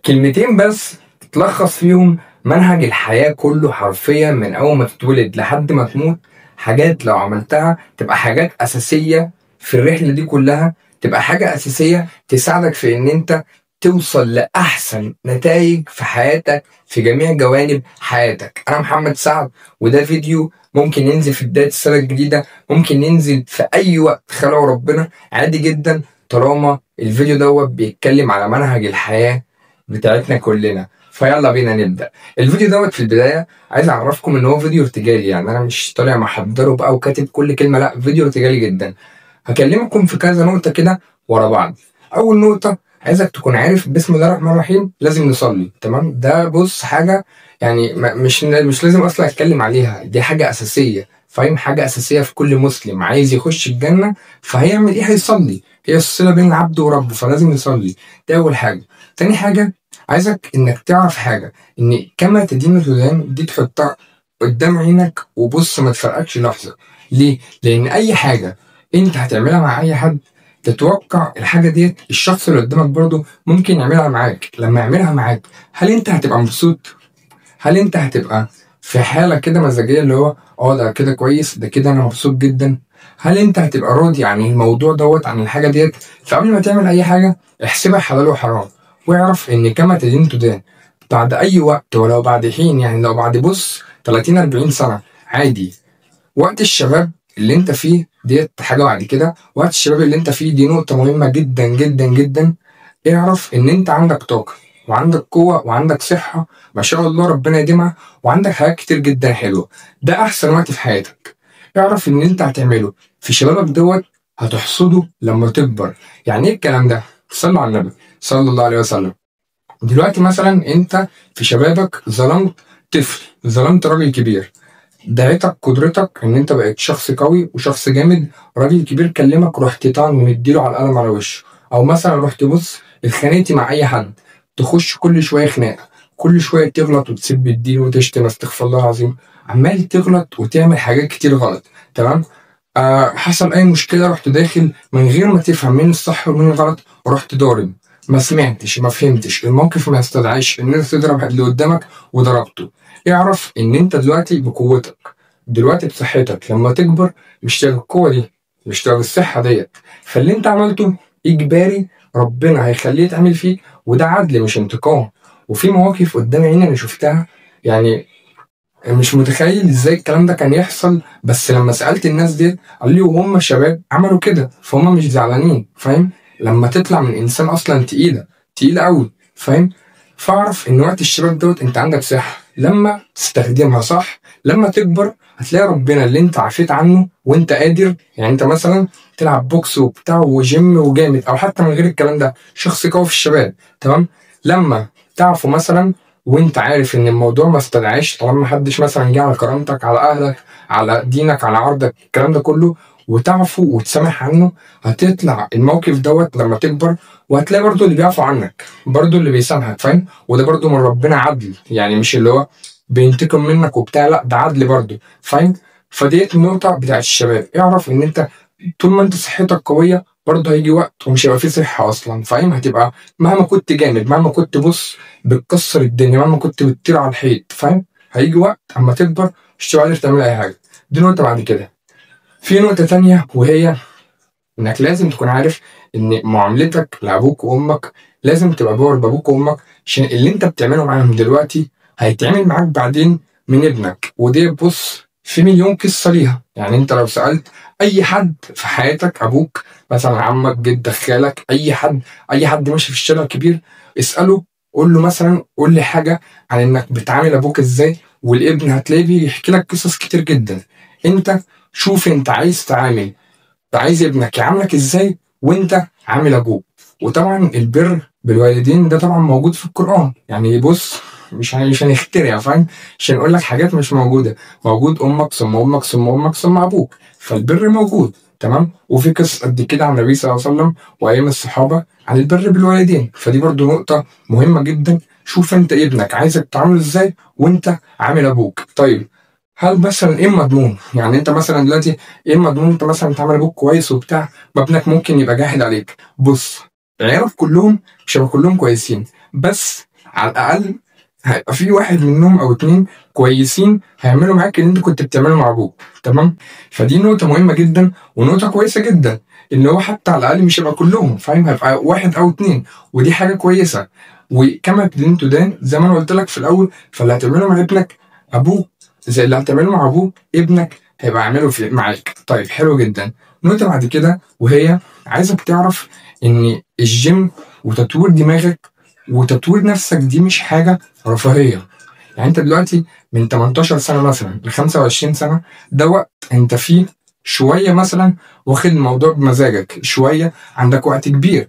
كلمتين بس تلخص فيهم منهج الحياة كله حرفيا من أول ما تتولد لحد ما تموت. حاجات لو عملتها تبقى حاجات أساسية في الرحلة دي كلها، تبقى حاجة أساسية تساعدك في إن أنت توصل لأحسن نتائج في حياتك في جميع جوانب حياتك. أنا محمد سعد، وده فيديو ممكن ينزل في بداية السنة الجديدة، ممكن ينزل في أي وقت خلقه ربنا عادي جدا، طالما الفيديو دوت بيتكلم على منهج الحياة بتاعتنا كلنا. فيلا بينا نبدأ الفيديو دوت. في البداية عايز أعرفكم إن هو فيديو ارتجالي، يعني أنا مش طالع محضره بقى وكاتب كل كلمة، لأ، فيديو ارتجالي جدا. هكلمكم في كذا نقطة كده ورا بعض. أول نقطة، عايزك تكون عارف بسم الله الرحمن الرحيم لازم نصلي، تمام؟ ده بص حاجة يعني مش لازم أصلا أتكلم عليها، دي حاجة أساسية، فاهم؟ حاجة أساسية في كل مسلم عايز يخش الجنة، فهيعمل إيه؟ هيصلي. هي الصلة بين العبد وربه، فلازم يصلي. دي أول حاجة. تاني حاجة، عايزك انك تعرف حاجة، ان كما تدين تدان دي تحطها قدام عينك وبص ما تفرقكش لحظة. ليه؟ لان اي حاجة انت هتعملها مع اي حد، تتوقع الحاجة ديت الشخص اللي قدامك برضو ممكن يعملها معاك. لما يعملها معاك، هل انت هتبقى مبسوط؟ هل انت هتبقى في حالة كده مزاجية اللي هو ده كده كويس، ده كده انا مبسوط جدا؟ هل انت هتبقى راضي عن الموضوع دوت، عن الحاجة ديت؟ فقبل ما تعمل اي حاجة احسبها حلال وحرام، واعرف ان كما تدين تدان. بعد اي وقت ولو بعد حين، يعني لو بعد بص 30 40 سنة عادي. وقت الشباب اللي انت فيه ديت حاجة، بعد كده وقت الشباب اللي انت فيه دي نقطة مهمة جدا جدا جدا. اعرف ان انت عندك طاقة وعندك قوة وعندك صحة ما شاء الله ربنا يديمها، وعندك حاجات كتير جدا حلوة. ده احسن وقت في حياتك. اعرف ان انت هتعمله في شبابك دوت هتحصده لما تكبر. يعني ايه الكلام ده؟ صلوا على النبي صلى الله عليه وسلم. دلوقتي مثلا انت في شبابك ظلمت طفل، ظلمت راجل كبير، دعيتك قدرتك ان انت بقيت شخص قوي وشخص جامد، راجل كبير كلمك رحت طعن ومديله على القلم على وشه. او مثلا رحت بص اتخانقتي مع اي حد، تخش كل شويه خناقه، كل شويه تغلط وتسب الدين وتشتم، استغفر الله العظيم، عمال تغلط وتعمل حاجات كتير غلط، تمام؟ حصل اي مشكله رحت داخل من غير ما تفهم مين الصح ومين الغلط، ورحت ضارب. ما سمعتش، ما فهمتش الموقف، ما يستدعيش ان انت تضرب اللي قدامك وضربته. اعرف ان انت دلوقتي بقوتك، دلوقتي بصحتك. لما تكبر مش تبقى القوه دي، مش تبقى الصحه ديت. فاللي انت عملته اجباري ربنا هيخليه يتعمل فيك، وده عدل مش انتقام. وفي مواقف قدام عيني انا شفتها، يعني مش متخيل ازاي الكلام ده كان يحصل، بس لما سألت الناس دي قال لي وهم شباب عملوا كده، فهم مش زعلانين، فاهم؟ لما تطلع من انسان اصلا تقيلة، تقيلة قوي، فاهم؟ فاعرف ان وقت الشباب دوت انت عندك صحة لما تستخدمها صح. لما تكبر هتلاقي ربنا اللي انت عفيت عنه وانت قادر، يعني انت مثلا تلعب بوكس وبتاع وجيم وجامد، او حتى من غير الكلام ده شخص قوي في الشباب، تمام؟ لما تعرفوا مثلا وانت عارف ان الموضوع ما استدعاش، طالما محدش مثلا جه على كرامتك، على اهلك، على دينك، على عرضك، الكلام ده كله، وتعفو وتسامح عنه، هتطلع الموقف دوت لما تكبر، وهتلاقي برضو اللي بيعفو عنك برضو اللي بيسامحك، فاهم؟ وده برضو من ربنا عدل، يعني مش اللي هو بينتقم منك وبتاع، لا ده عدل برضو، فاهم؟ فديت النقطة بتاعت الشباب. اعرف ان انت طول ما انت صحتك قوية برضه هيجي وقت ومش هيبقى فيه صحة أصلا، فاهم؟ هتبقى مهما كنت جامد، مهما كنت بص بتكسر الدنيا، مهما كنت بتطير على الحيط، فاهم؟ هيجي وقت أما تكبر مش هتبقى قادر تعمل أي حاجة. دي نقطة. بعد كده في نقطة تانية، وهي إنك لازم تكون عارف إن معاملتك لأبوك وأمك لازم تبقى بار بأبوك وأمك، عشان اللي أنت بتعمله معاهم دلوقتي هيتعمل معاك بعدين من ابنك. ودي بص في مليون قصة ليها. يعني أنت لو سألت أي حد في حياتك، أبوك مثلا، عمك، جدك، خالك، أي حد ماشي في الشارع كبير، اسأله، قول له مثلا قول لي حاجة عن إنك بتعامل أبوك إزاي، والابن هتلاقيه بيحكي لك قصص كتير جدا. أنت شوف أنت عايز تعامل، عايز ابنك يعاملك ازاي وانت عامل ابوك. وطبعا البر بالوالدين ده طبعا موجود في القرآن، يعني بص مش هنخترع، فاهم؟ مش هنقول لك حاجات مش موجودة. موجود امك ثم امك ثم امك ثم ابوك، فالبر موجود، تمام؟ وفي قصص قد كده عن النبي صلى الله عليه وسلم وايام الصحابة عن البر بالوالدين. فدي برضو نقطة مهمة جدا. شوف انت ابنك عايزك تعامله ازاي وانت عامل ابوك. طيب هل مثلا ايه المضمون؟ يعني انت مثلا دلوقتي ايه المضمون انت مثلا تعمل ابوك كويس وبتاع، ما ابنك ممكن يبقى جاحد عليك؟ بص، عيالك كلهم مش هيبقى كلهم كويسين، بس على الاقل هيبقى في واحد منهم او اتنين كويسين هيعملوا معاك اللي انت كنت بتعمله مع ابوك. تمام؟ فدي نقطة مهمة جدا ونقطة كويسة جدا، ان هو حتى على الاقل مش هيبقى كلهم، فاهم؟ هيبقى واحد او اتنين، ودي حاجة كويسة. وكما تدين تدان، زي ما انا قلت لك في الاول، فاللي هتعمله مع ابنك ابوك زي اللي هتعمله مع ابوك ابنك هيبقى عامله معاك. طيب حلو جدا. نقطة بعد كده، وهي عايزك تعرف ان الجيم وتطوير دماغك وتطوير نفسك دي مش حاجة رفاهية. يعني انت دلوقتي من 18 سنة مثلا ل 25 سنة، ده وقت انت فيه شوية مثلا واخد الموضوع بمزاجك، شوية عندك وقت كبير،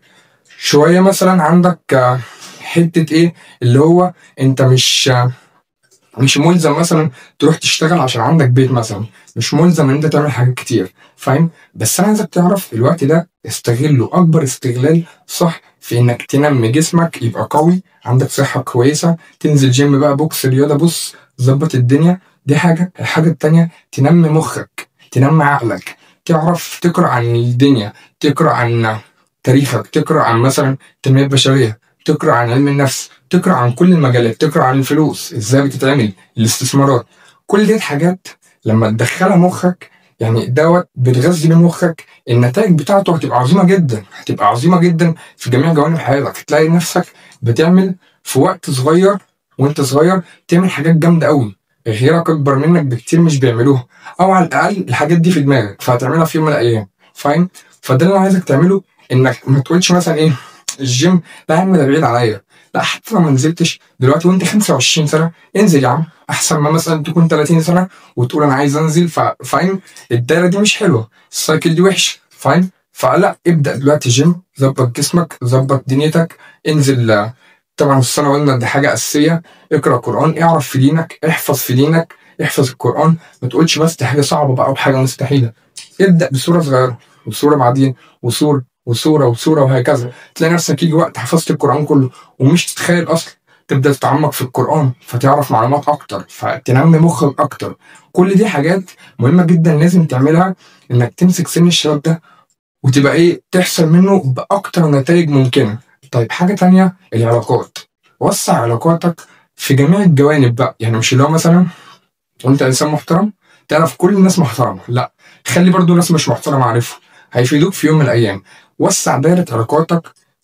شوية مثلا عندك حتة ايه اللي هو انت مش ملزم مثلا تروح تشتغل عشان عندك بيت مثلا، مش ملزم ان انت تعمل حاجات كتير، فاهم؟ بس انا عايزك تعرف الوقت ده استغله اكبر استغلال، صح؟ في انك تنمي جسمك يبقى قوي، عندك صحة كويسة، تنزل جيم بقى، بوكس، رياضة، بص ظبط الدنيا. دي حاجة. الحاجة التانية تنمي مخك، تنمي عقلك، تعرف تقرأ عن الدنيا، تقرأ عن تاريخك، تقرأ عن مثلا التنمية البشرية، تقرأ عن علم النفس، تقرأ عن كل المجالات، تقرأ عن الفلوس ازاي بتتعمل، الاستثمارات. كل دي حاجات لما تدخلها مخك، يعني دوت بتغذي بيه مخك، النتائج بتاعته هتبقى عظيمة جدا، هتبقى عظيمة جدا في جميع جوانب حياتك. تلاقي نفسك بتعمل في وقت صغير، وانت صغير تعمل حاجات جامدة قوي غيرك اكبر منك بكتير مش بيعملوها، او على الاقل الحاجات دي في دماغك فهتعملها في يوم من الايام، فاهم؟ فده اللي انا عايزك تعمله، انك ما تقولش مثلا ايه الجيم لا يا عم ده بعيد عليا. لا، حتى لو ما نزلتش دلوقتي وانت 25 سنه انزل يا عم، احسن ما مثلا تكون 30 سنه وتقول انا عايز انزل، فاهم؟ الدايره دي مش حلوه، السايكل دي وحش، فاهم؟ فلا، ابدا دلوقتي جيم، ظبط جسمك، ظبط دنيتك، انزل. طبعا الصلاه قلنا دي حاجه اساسيه، اقرا قران، اعرف في دينك، احفظ في دينك، احفظ القران. ما تقولش بس دي حاجه صعبه بقى وحاجه مستحيله. ابدا بسوره صغيره وسوره بعدين وسوره وسوره وسوره وهكذا، تلاقي نفسك يجي وقت حفظت القرآن كله ومش تتخيل أصلا. تبدأ تتعمق في القرآن فتعرف معلومات أكتر، فتنمي مخك أكتر. كل دي حاجات مهمة جدا لازم تعملها، إنك تمسك سن الشباب ده وتبقى إيه تحصل منه بأكتر نتائج ممكنة. طيب حاجة تانية، العلاقات. وسع علاقاتك في جميع الجوانب بقى، يعني مش اللي هو مثلا وأنت إنسان محترم تعرف كل الناس محترمة، لا، خلي برضو ناس مش محترمة عارفهم، هيفيدوك في يوم من الأيام. وسع دايرة علاقاتك،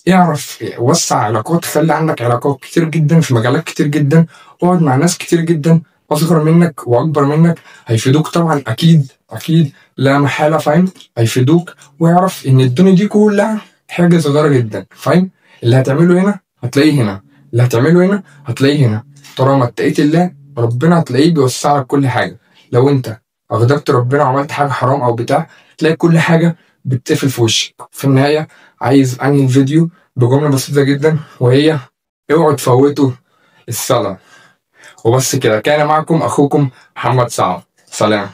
اعرف وسع علاقات، خلي عندك علاقات كتير جدا في مجالات كتير جدا، اقعد مع ناس كتير جدا أصغر منك وأكبر منك، هيفيدوك طبعا، أكيد أكيد لا محالة، فاهم؟ هيفيدوك. واعرف إن الدنيا دي كلها حاجة صغيرة جدا، فاهم؟ اللي هتعمله هنا هتلاقيه هنا، اللي هتعمله هنا هتلاقيه هنا، طالما اتقيت الله ربنا هتلاقيه بيوسع لك كل حاجة. لو انت أغضبت ربنا وعملت حاجة حرام أو بتاع، تلاقي كل حاجة بتقفل في وشك. في النهاية عايز أنهي الفيديو بجملة بسيطة جدا، وهي اوعوا تفوتوا الصلاة. وبس كده، كان معكم أخوكم محمد سعد، سلام.